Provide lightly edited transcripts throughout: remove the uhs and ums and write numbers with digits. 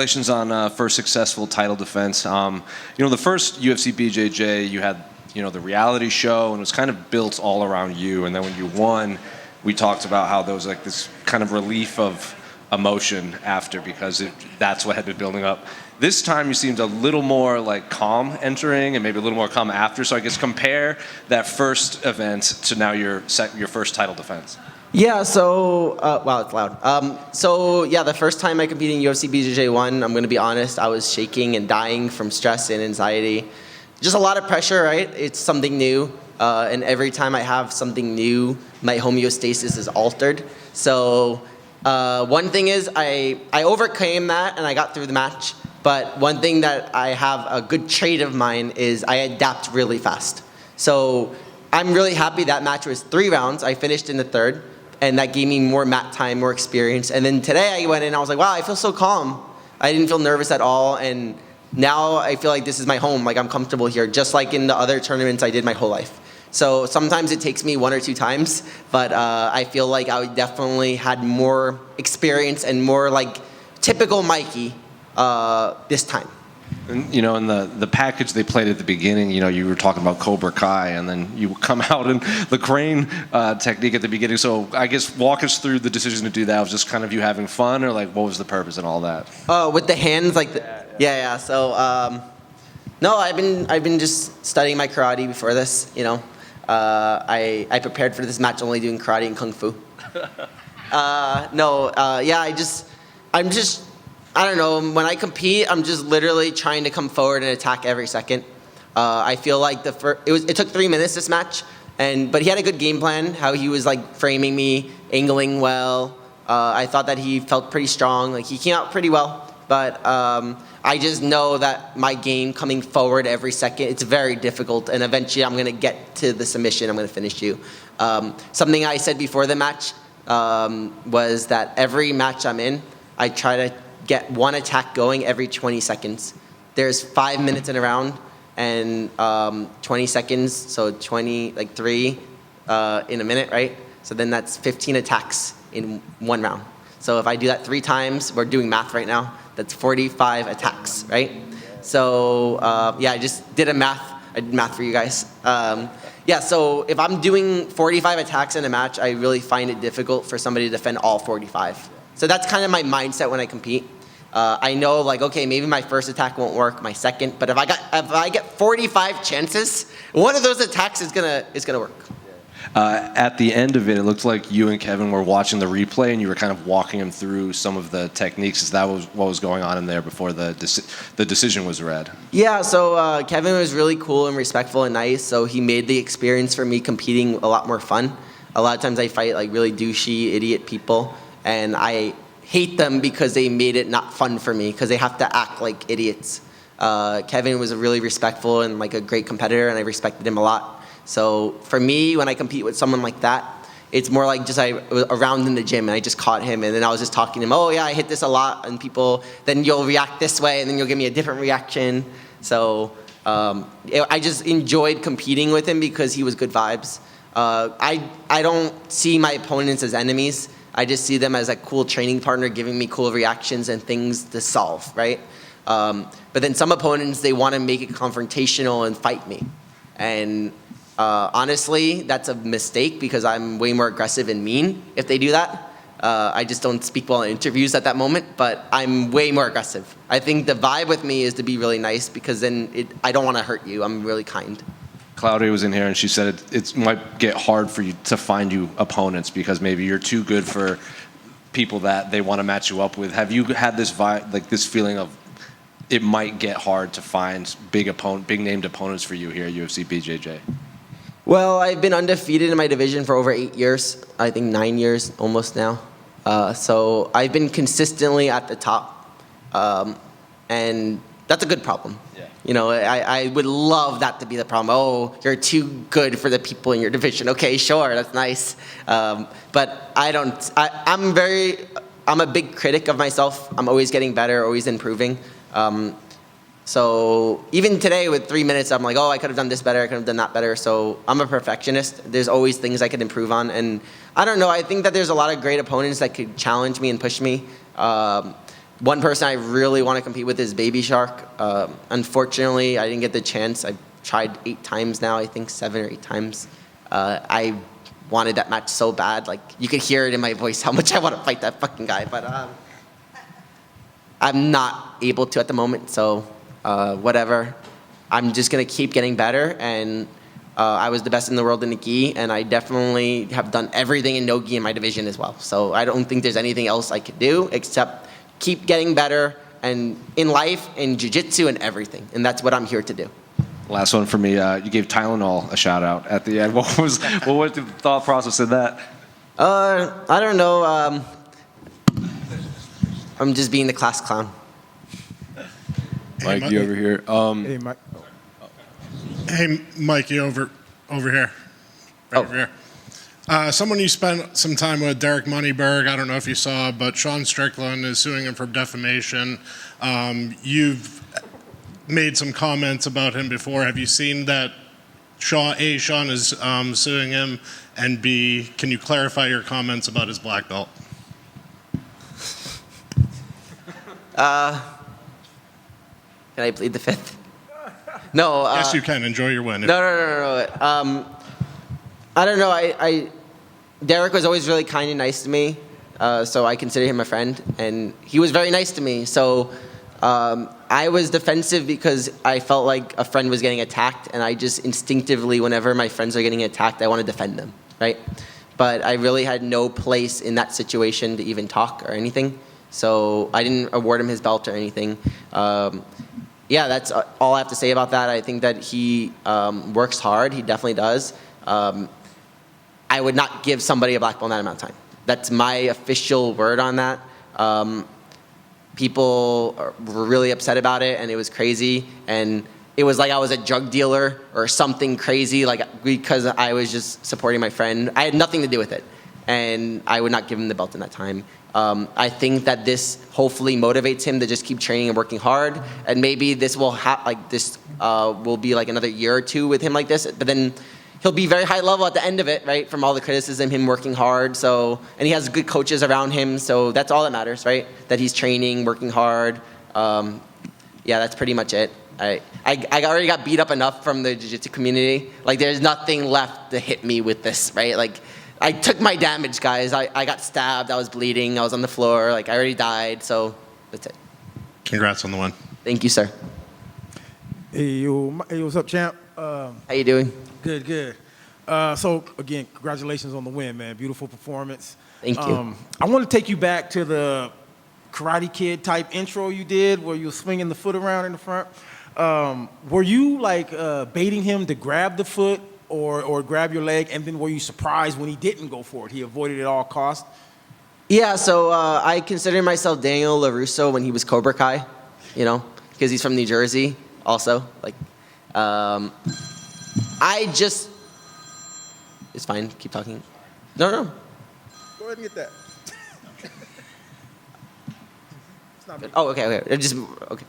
Congratulations on first successful title defense. The first UFC BJJ, you had, the reality show, and it was kind of built all around you. And then when you won, we talked about how there was like this kind of relief of emotion after, because that's what had been building up. This time you seemed a little more like calm entering and maybe a little more calm after. So I guess compare that first event to now your first title defense. Yeah, so, wow, it's loud. The first time I competed in UFC BJJ 1, I'm going to be honest, I was shaking and dying from stress and anxiety. Just a lot of pressure, right? It's something new, and every time I have something new, my homeostasis is altered. So one thing is I overcame that and I got through the match, but one thing that I have a good trait of mine is I adapt really fast. So I'm really happy that match was 3 rounds. I finished in the 3rd. And that gave me more mat time, more experience. And then today I went in and I was like, wow, I feel so calm. I didn't feel nervous at all. And now I feel like this is my home. Like I'm comfortable here, just like in the other tournaments I did my whole life. So sometimes it takes me 1 or 2 times, but I feel like I definitely had more experience and more like typical Mikey this time. And, in the package they played at the beginning, you were talking about Cobra Kai, and then you come out in the crane technique at the beginning. So I guess walk us through the decision to do that. Was just kind of you having fun, or like what was the purpose and all that? With the hands, like yeah. So no, I've been just studying my karate before this. I prepared for this match only doing karate and kung fu. I don't know, when I compete, I'm just literally trying to come forward and attack every second. I feel like it took 3 minutes this match, but he had a good game plan, how he was like framing me, angling well. I thought that he felt pretty strong, like he came out pretty well, but I just know that my game coming forward every second, it's very difficult, and eventually I'm gonna get to the submission, I'm gonna finish you. Something I said before the match was that every match I'm in, I try to get 1 attack going every 20 seconds. There's 5 minutes in a round and 20 seconds, so 3 in a minute, right? So then that's 15 attacks in 1 round. So if I do that 3 times, we're doing math right now, that's 45 attacks, right? So I just did math. I did math for you guys. So if I'm doing 45 attacks in a match, I really find it difficult for somebody to defend all 45. So that's kind of my mindset when I compete. I know, like, okay, maybe my first attack won't work, my second, but if I get 45 chances, one of those attacks is gonna work. At the end of it, it looked like you and Kevin were watching the replay, and you were kind of walking him through some of the techniques. Is that what was going on in there before the decision was read? Yeah, so Kevin was really cool and respectful and nice, so he made the experience for me competing a lot more fun. A lot of times I fight like really douchey, idiot people, and I hate them because they made it not fun for me, because they have to act like idiots. Kevin was a really respectful and like a great competitor, and I respected him a lot. So for me, when I compete with someone like that, it's more like just around in the gym, and I just caught him, and then I was just talking to him, oh yeah, I hit this a lot, and people, then you'll react this way, and then you'll give me a different reaction. So I just enjoyed competing with him because he was good vibes. I don't see my opponents as enemies. I just see them as a cool training partner giving me cool reactions and things to solve, right? But then some opponents, they want to make it confrontational and fight me. And honestly, that's a mistake because I'm way more aggressive and mean if they do that. I just don't speak well in interviews at that moment, but I'm way more aggressive. I think the vibe with me is to be really nice because then I don't want to hurt you. I'm really kind. Claudia was in here and she said it might get hard for you to find you opponents because maybe you're too good for people that they want to match you up with. Have you had this vibe, like this feeling of it might get hard to find big named opponents for you here at UFC BJJ? Well, I've been undefeated in my division for over 8 years. I think 9 years almost now. So I've been consistently at the top, and that's a good problem. Yeah. I would love that to be the problem. Oh, you're too good for the people in your division. Okay, sure, that's nice. But I'm a big critic of myself. I'm always getting better, always improving. So even today with 3 minutes, I'm like, oh, I could have done this better, I could have done that better. So I'm a perfectionist. There's always things I could improve on. And I don't know, I think that there's a lot of great opponents that could challenge me and push me. One person I really want to compete with is Baby Shark. Unfortunately, I didn't get the chance. I've tried 8 times now, I think 7 or 8 times. I wanted that match so bad. Like, you could hear it in my voice how much I want to fight that fucking guy. But I'm not able to at the moment, so whatever. I'm just going to keep getting better, and I was the best in the world in the gi, and I definitely have done everything in no gi in my division as well. So I don't think there's anything else I could do except keep getting better, and in life, in jiu-jitsu, and everything. And that's what I'm here to do. Last one for me. You gave Tylenol a shout out at the end. What was the thought process in that? I don't know. I'm just being the class clown. Mikey over here. Hey, Mike. Hey, Mikey over here. Over here. Someone you spent some time with, Derek Moneyberg, I don't know if you saw, but Sean Strickland is suing him for defamation. You've made some comments about him before. Have you seen that Sean is suing him? And B, can you clarify your comments about his black belt? Can I plead the fifth? No. Yes, you can. Enjoy your win. No. I don't know. Derek was always really kind and nice to me, so I consider him a friend, and he was very nice to me. So I was defensive because I felt like a friend was getting attacked, and I just instinctively, whenever my friends are getting attacked, I want to defend them, right? But I really had no place in that situation to even talk or anything, so I didn't award him his belt or anything. Yeah, that's all I have to say about that. I think that he works hard. He definitely does. I would not give somebody a black belt in that amount of time. That's my official word on that. People were really upset about it, and it was crazy. And it was like I was a drug dealer or something crazy, like because I was just supporting my friend. I had nothing to do with it, and I would not give him the belt in that time. I think that this hopefully motivates him to just keep training and working hard, and maybe this will will be like another year or two with him like this. But then he'll be very high level at the end of it, right? From all the criticism, him working hard. So, and he has good coaches around him. So that's all that matters, right? That he's training, working hard. Yeah, that's pretty much it. I already got beat up enough from the jiu-jitsu community. Like, there's nothing left to hit me with this, right? Like, I took my damage, guys. I got stabbed. I was bleeding. I was on the floor. Like, I already died. So that's it. Congrats on the win. Thank you, sir. Hey, what's up, champ? How you doing? Good. So, again, congratulations on the win, man. Beautiful performance. Thank you. I want to take you back to the Karate Kid type intro you did where you were swinging the foot around in the front. Were you, like, baiting him to grab the foot or grab your leg, and then were you surprised when he didn't go for it? He avoided it at all costs? Yeah, so I consider myself Daniel LaRusso when he was Cobra Kai, you know, because he's from New Jersey also. Like, it's fine, keep talking. No. Go ahead and get that. It's not big. Oh, okay. Okay.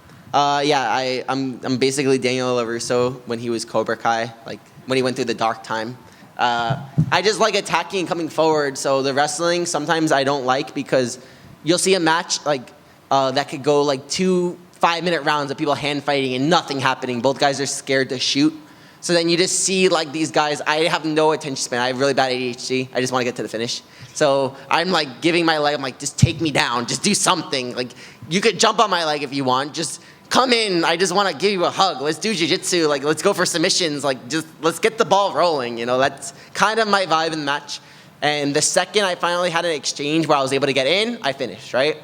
Yeah, I'm basically Daniel LaRusso when he was Cobra Kai, like when he went through the dark time. I just like attacking and coming forward. So the wrestling sometimes I don't like because you'll see a match like that could go like 2 5-minute rounds of people hand fighting and nothing happening. Both guys are scared to shoot. So then you just see like these guys, I have no attention span. I have really bad ADHD. I just want to get to the finish. So I'm like giving my leg, I'm like, just take me down. Just do something. Like, you could jump on my leg if you want. Just come in. I just want to give you a hug. Let's do jiu-jitsu. Like, let's go for submissions. Like, just let's get the ball rolling. You know, that's kind of my vibe in the match. And the second I finally had an exchange where I was able to get in, I finished, right?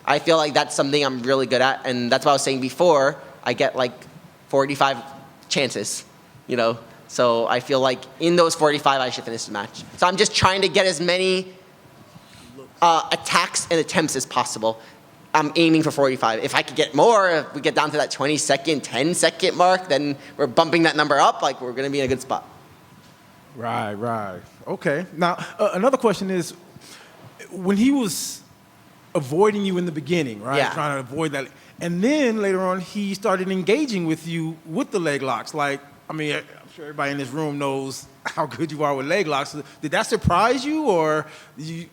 I feel like that's something I'm really good at. And that's what I was saying before. I get like 45 chances. You know, so I feel like in those 45, I should finish the match. So I'm just trying to get as many attacks and attempts as possible. I'm aiming for 45. If I could get more, if we get down to that 20-second, 10-second mark, then we're bumping that number up. Like, we're going to be in a good spot. Right. Okay. Now, another question is, when he was avoiding you in the beginning, right? Yeah. Trying to avoid that. And then later on, he started engaging with you with the leg locks. Like, I mean, I'm sure everybody in this room knows how good you are with leg locks. Did that surprise you, or did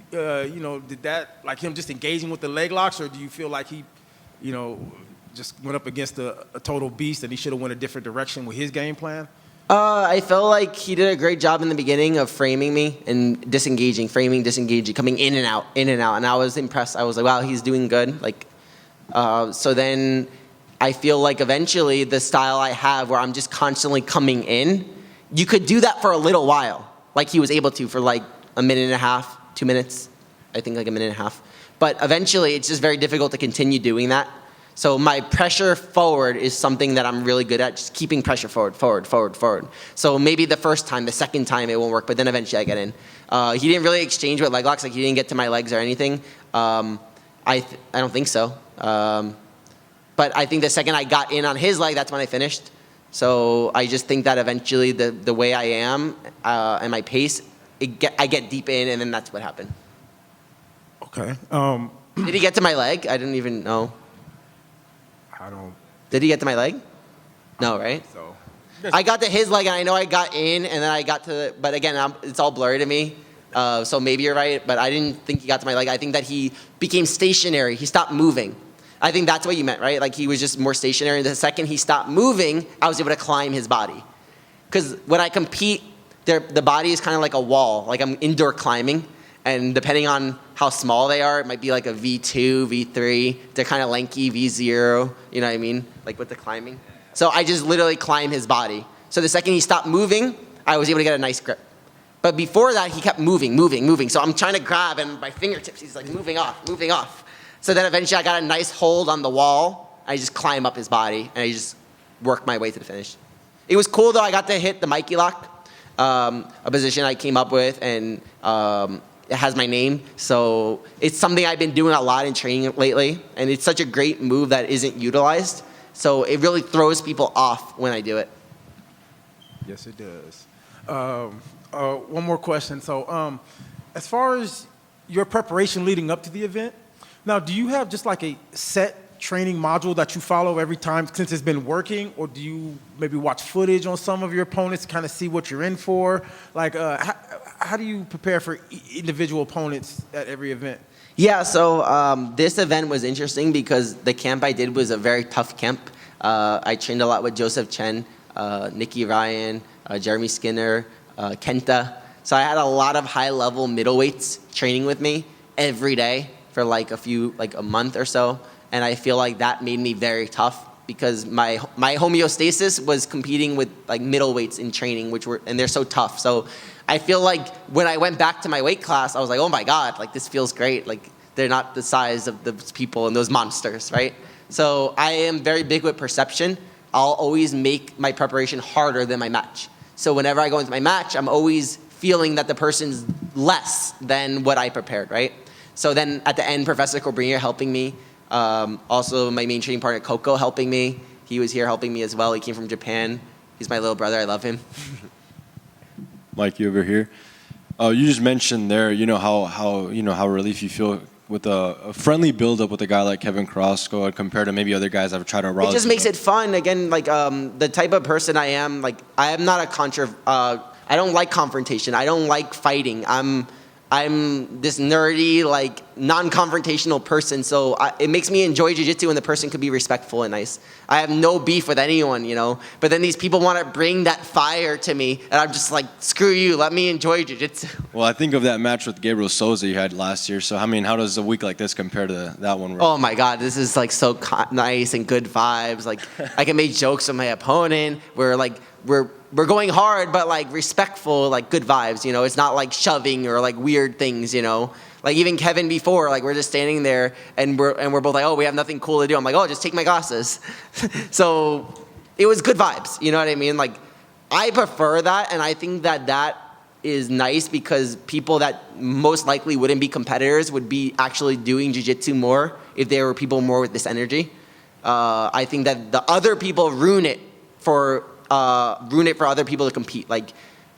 that, like him just engaging with the leg locks, or do you feel like he just went up against a total beast and he should have went a different direction with his game plan? I felt like he did a great job in the beginning of framing me and disengaging, coming in and out. And I was impressed. I was like, wow, he's doing good. So then I feel like eventually the style I have where I'm just constantly coming in, you could do that for a little while. Like he was able to for like a minute and a half, 2 minutes. I think like a minute and a half. But eventually it's just very difficult to continue doing that. So my pressure forward is something that I'm really good at, just keeping pressure forward. So maybe the first time, the second time it won't work, but then eventually I get in. He didn't really exchange with leg locks, like he didn't get to my legs or anything. I don't think so. But I think the second I got in on his leg, that's when I finished. So I just think that eventually the way I am and my pace, I get deep in, and then that's what happened. Okay. Did he get to my leg? I didn't even know. Did he get to my leg? No, right? So I got to his leg, and I know I got in, and then I got to, but again, it's all blurry to me. So maybe you're right, but I didn't think he got to my leg. I think that he became stationary. He stopped moving. I think that's what you meant, right? Like he was just more stationary. The second he stopped moving, I was able to climb his body. Because when I compete, the body is kind of like a wall. Like I'm indoor climbing. And depending on how small they are, it might be like a V2, V3. They're kind of lanky, V0. You know what I mean? Like with the climbing. So I just literally climb his body. So the second he stopped moving, I was able to get a nice grip. But before that, he kept moving. So I'm trying to grab, and my fingertips, he's like moving off. So then eventually I got a nice hold on the wall. I just climb up his body, and I just work my way to the finish. It was cool, though. I got to hit the Mikey lock, a position I came up with, and it has my name. So it's something I've been doing a lot in training lately, and it's such a great move that isn't utilized. So it really throws people off when I do it. Yes, it does. One more question. So as far as your preparation leading up to the event, now, do you have just like a set training module that you follow every time since it's been working, or do you maybe watch footage on some of your opponents to kind of see what you're in for? Like, how do you prepare for individual opponents at every event? Yeah, so this event was interesting because the camp I did was a very tough camp. I trained a lot with Joseph Chen, Nicky Ryan, Jeremy Skinner, Kenta. So I had a lot of high-level middleweights training with me every day for like a month or so. And I feel like that made me very tough because my homeostasis was competing with like middleweights in training, and they're so tough. So I feel like when I went back to my weight class, I was like, oh my God, like this feels great. Like they're not the size of those people and those monsters, right? So I am very big with perception. I'll always make my preparation harder than my match. So whenever I go into my match, I'm always feeling that the person's less than what I prepared, right? So then at the end, Professor Cobringer helping me. Also, my main training partner, Coco, helping me. He was here helping me as well. He came from Japan. He's my little brother. I love him. Mikey over here. You just mentioned there, how relief you feel with a friendly build-up with a guy like Keven Carrasco compared to maybe other guys I've tried to rouse. It just makes it fun. Again, like the type of person I am, like I am not I don't like confrontation. I don't like fighting. I'm this nerdy, like non-confrontational person. So it makes me enjoy jiu-jitsu when the person could be respectful and nice. I have no beef with anyone, But then these people want to bring that fire to me, and I'm just like, screw you. Let me enjoy jiu-jitsu. Well, I think of that match with Gabriel Souza you had last year. So, how does a week like this compare to that one? Oh my God, this is like so nice and good vibes. Like I can make jokes with my opponent. We're going hard, but like respectful, like good vibes, It's not like shoving or like weird things, Like even Kevin before, like we're just standing there and we're both like, oh, we have nothing cool to do. I'm like, oh, just take my glasses. So it was good vibes, you know what I mean? Like I prefer that, and I think that is nice because people that most likely wouldn't be competitors would be actually doing jiu-jitsu more if there were people more with this energy. I think that the other people ruin it for other people to compete. Like,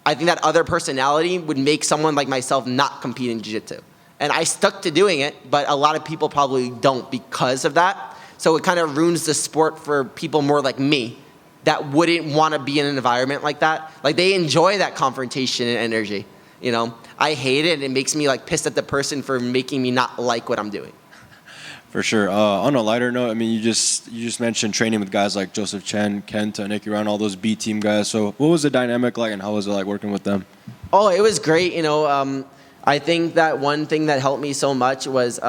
I think that other personality would make someone like myself not compete in jiu-jitsu. And I stuck to doing it, but a lot of people probably don't because of that. So it kind of ruins the sport for people more like me that wouldn't want to be in an environment like that. Like, they enjoy that confrontation and energy, I hate it, and it makes me like pissed at the person for making me not like what I'm doing. For sure. On a lighter note, I mean, you just mentioned training with guys like Joseph Chen, Kenta, Nicky Ryan, all those B team guys. So what was the dynamic like, and how was it like working with them? Oh, it was great. I think that one thing that helped me so much was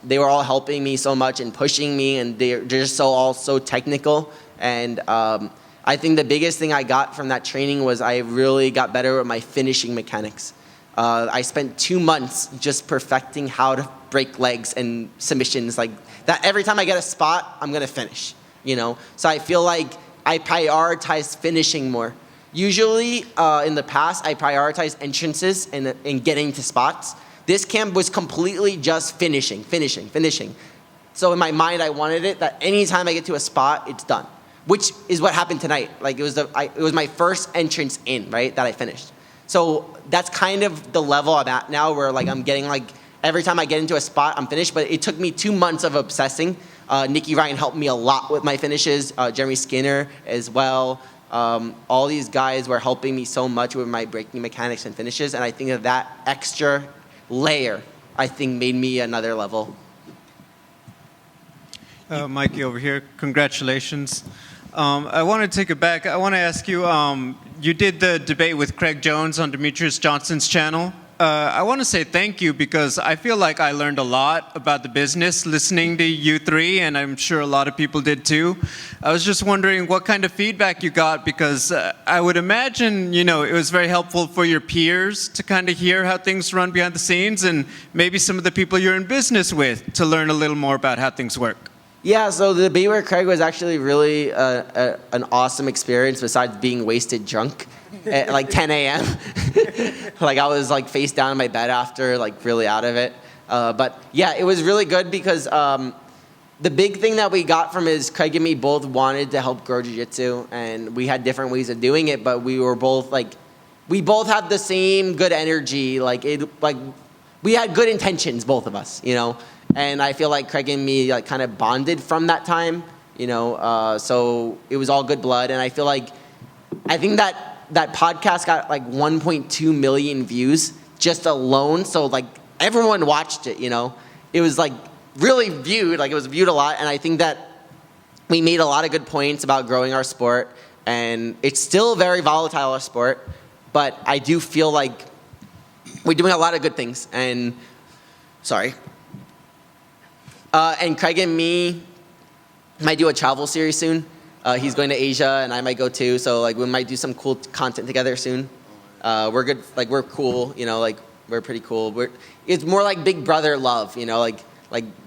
they were all helping me so much and pushing me, and they're just all so technical. And I think the biggest thing I got from that training was I really got better with my finishing mechanics. I spent 2 months just perfecting how to break legs and submissions like that. Every time I get a spot, I'm gonna finish. So I feel like I prioritize finishing more. Usually, in the past, I prioritize entrances and getting to spots. This camp was completely just finishing. So in my mind, I wanted it that anytime I get to a spot, it's done, which is what happened tonight. Like it was my first entrance in, right, that I finished. So that's kind of the level I'm at now, where like I'm getting like every time I get into a spot, I'm finished. But it took me 2 months of obsessing. Nicky Ryan helped me a lot with my finishes. Jeremy Skinner as well. All these guys were helping me so much with my breaking mechanics and finishes, and I think that extra layer, I think, made me another level. Mikey over here, congratulations. I want to take it back. I want to ask you, you did the debate with Craig Jones on Demetrius Johnson's channel. I want to say thank you because I feel like I learned a lot about the business listening to you three, and I'm sure a lot of people did too. I was just wondering what kind of feedback you got, because I would imagine, it was very helpful for your peers to kind of hear how things run behind the scenes, and maybe some of the people you're in business with to learn a little more about how things work. Yeah, so the debate with Craig was actually really an awesome experience besides being wasted drunk at like 10 a.m. Like I was like face down in my bed after, like really out of it. But yeah, it was really good because the big thing that we got from is Craig and me both wanted to help grow jiu-jitsu, and we had different ways of doing it, but we were both like, we both had the same good energy. Like we had good intentions, both of us, And I feel like Craig and me like kind of bonded from that time, so it was all good blood. And I feel like, I think that podcast got like 1.2 million views just alone. So like everyone watched it, It was like really viewed, like it was viewed a lot. And I think that we made a lot of good points about growing our sport. And it's still a very volatile sport, but I do feel like we're doing a lot of good things. And Craig and me might do a travel series soon. He's going to Asia, and I might go too. So like we might do some cool content together soon. We're good. Like we're cool. We're pretty cool. It's more like big brother love. Like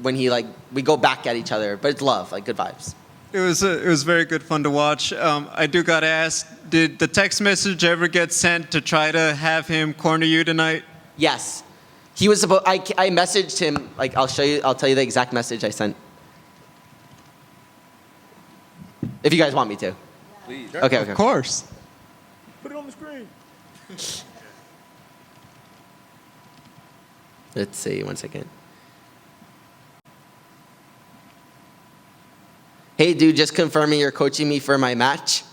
when we go back at each other, but it's love, like good vibes. It was very good fun to watch. I do gotta ask, did the text message ever get sent to try to have him corner you tonight? Yes. He was supposed. I messaged him. Like I'll tell you the exact message I sent. If you guys want me to. Please. Okay. Of course. Put it on the screen. Let's see. 1 second. Hey, dude, just confirming you're coaching me for my match.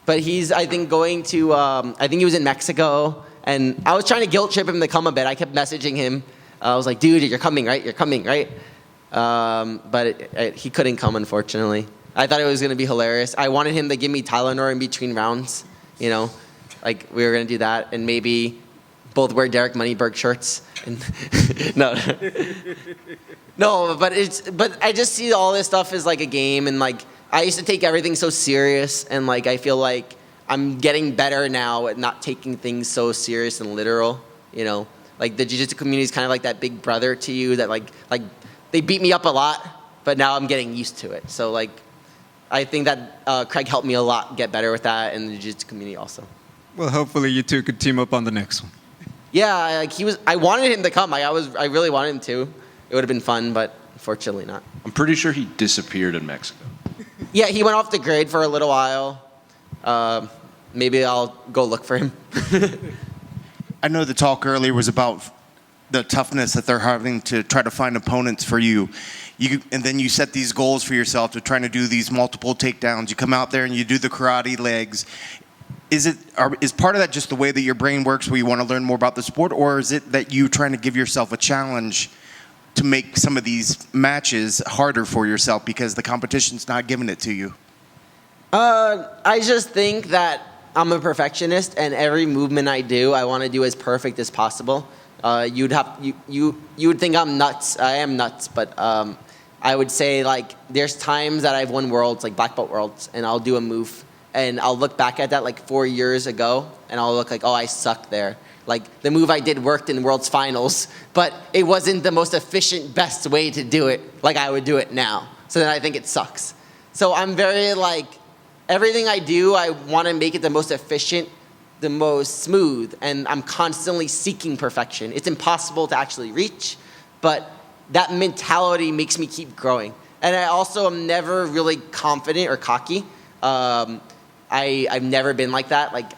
But he's, I think, going to. I think he was in Mexico. And I was trying to guilt trip him to come a bit. I kept messaging him. I was like, dude, you're coming, right? You're coming, right? But he couldn't come, unfortunately. I thought it was going to be hilarious. I wanted him to give me Tylenol in between rounds. Like we were going to do that. And maybe both wear Derek Moneyberg shirts. And no, but I just see all this stuff as like a game. And like I used to take everything so serious. And like I feel like I'm getting better now at not taking things so serious and literal, Like the jiu-jitsu community is kind of like that big brother to you that like they beat me up a lot, but now I'm getting used to it. So like I think that Craig helped me a lot get better with that, and the jiu-jitsu community also. Well, hopefully you two could team up on the next one. Yeah, I wanted him to come. I really wanted him to. It would have been fun, but unfortunately not. I'm pretty sure he disappeared in Mexico. Yeah, he went off the grid for a little while. Maybe I'll go look for him. I know the talk earlier was about the toughness that they're having to try to find opponents for you. And then you set these goals for yourself to trying to do these multiple takedowns. You come out there and you do the karate legs. Is part of that just the way that your brain works, where you want to learn more about the sport, or is it that you trying to give yourself a challenge to make some of these matches harder for yourself because the competition's not giving it to you? I just think that I'm a perfectionist, and every movement I do, I want to do as perfect as possible. You would think I'm nuts. I am nuts, but I would say like there's times that I've won worlds, like black belt worlds, and I'll do a move, and I'll look back at that like 4 years ago, and I'll look like, oh, I sucked there. Like the move I did worked in world's finals, but it wasn't the most efficient, best way to do it like I would do it now. So then I think it sucks. So I'm very like, everything I do, I want to make it the most efficient, the most smooth, and I'm constantly seeking perfection. It's impossible to actually reach, but that mentality makes me keep growing. And I also am never really confident or cocky. I've never been like that. Like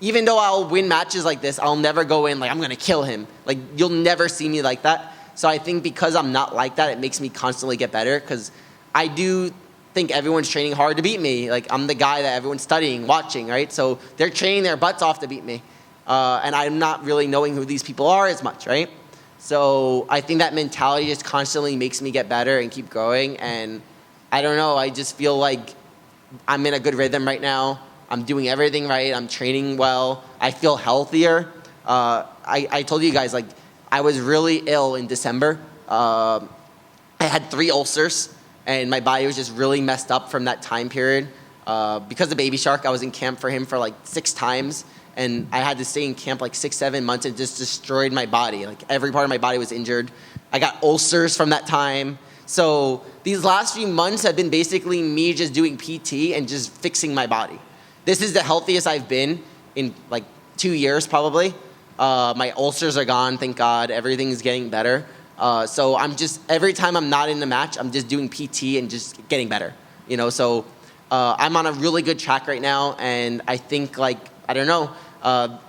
even though I'll win matches like this, I'll never go in like I'm gonna kill him. Like you'll never see me like that. So I think because I'm not like that, it makes me constantly get better because I do think everyone's training hard to beat me. Like I'm the guy that everyone's studying, watching, right? So they're training their butts off to beat me. And I'm not really knowing who these people are as much, right? So I think that mentality just constantly makes me get better and keep growing. And I don't know, I just feel like I'm in a good rhythm right now. I'm doing everything right. I'm training well. I feel healthier. I told you guys, like, I was really ill in December. I had 3 ulcers, and my body was just really messed up from that time period. Because of Baby Shark, I was in camp for him for like 6 times, and I had to stay in camp like 6-7 months. It just destroyed my body. Like every part of my body was injured. I got ulcers from that time. So these last few months have been basically me just doing PT and just fixing my body. This is the healthiest I've been in like 2 years probably. My ulcers are gone, thank God. Everything's getting better. So I'm just, every time I'm not in the match, I'm just doing PT and just getting better. You know, so I'm on a really good track right now, and I think like, I don't know,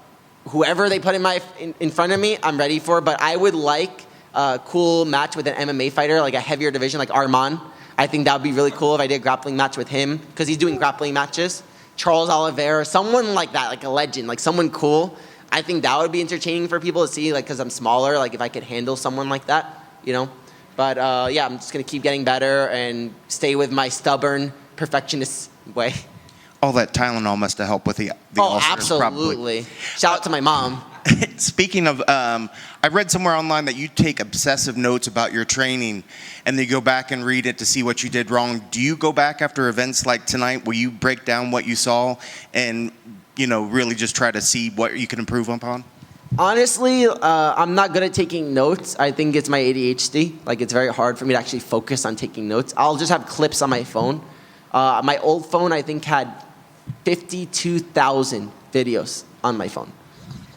whoever they put in front of me, I'm ready for, but I would like a cool match with an MMA fighter, like a heavier division, like Arman. I think that would be really cool if I did a grappling match with him, because he's doing grappling matches. Charles Oliveira, someone like that, like a legend, like someone cool. I think that would be entertaining for people to see, like, because I'm smaller, like if I could handle someone like that, you know. But yeah, I'm just going to keep getting better and stay with my stubborn perfectionist way. All that Tylenol must have helped with the ulcers, absolutely. Probably. Shout out to my mom. Speaking of, I read somewhere online that you take obsessive notes about your training, and then you go back and read it to see what you did wrong. Do you go back after events like tonight? Will you break down what you saw and, you know, really just try to see what you can improve upon? Honestly, I'm not good at taking notes. I think it's my ADHD. Like, it's very hard for me to actually focus on taking notes. I'll just have clips on my phone. My old phone, I think, had 52,000 videos on my phone.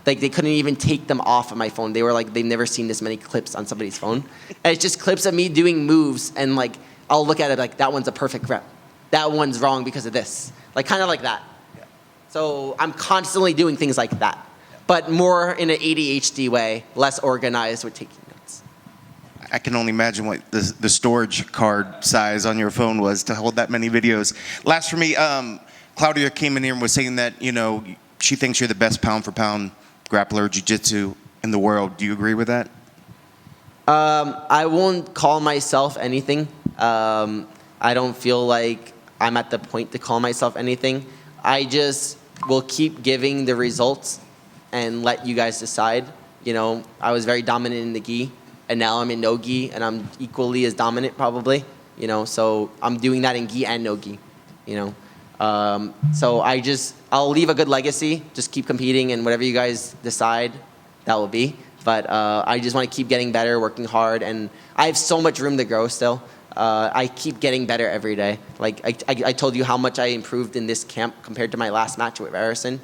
Like, they couldn't even take them off of my phone. They were like, they've never seen this many clips on somebody's phone. And it's just clips of me doing moves, and like, I'll look at it like, that one's a perfect rep. That one's wrong because of this. Like, kind of like that. Yeah. So I'm constantly doing things like that, but more in an ADHD way, less organized with taking notes. I can only imagine what the storage card size on your phone was to hold that many videos. Last for me, Claudia came in here and was saying that, you know, she thinks you're the best pound-for-pound grappler, jiu-jitsu in the world. Do you agree with that? I won't call myself anything. I don't feel like I'm at the point to call myself anything. I just will keep giving the results and let you guys decide. You know, I was very dominant in the gi, and now I'm in no gi, and I'm equally as dominant probably. You know, so I'm doing that in gi and no gi. You know. So I'll leave a good legacy, just keep competing, and whatever you guys decide, that will be. But I just want to keep getting better, working hard, and I have so much room to grow still. I keep getting better every day. Like, I told you how much I improved in this camp compared to my last match with Harrison.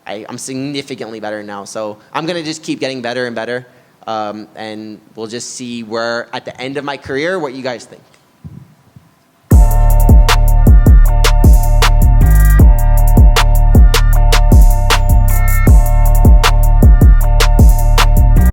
I'm significantly better now, so I'm going to just keep getting better and better, and we'll just see where, at the end of my career, what you guys think.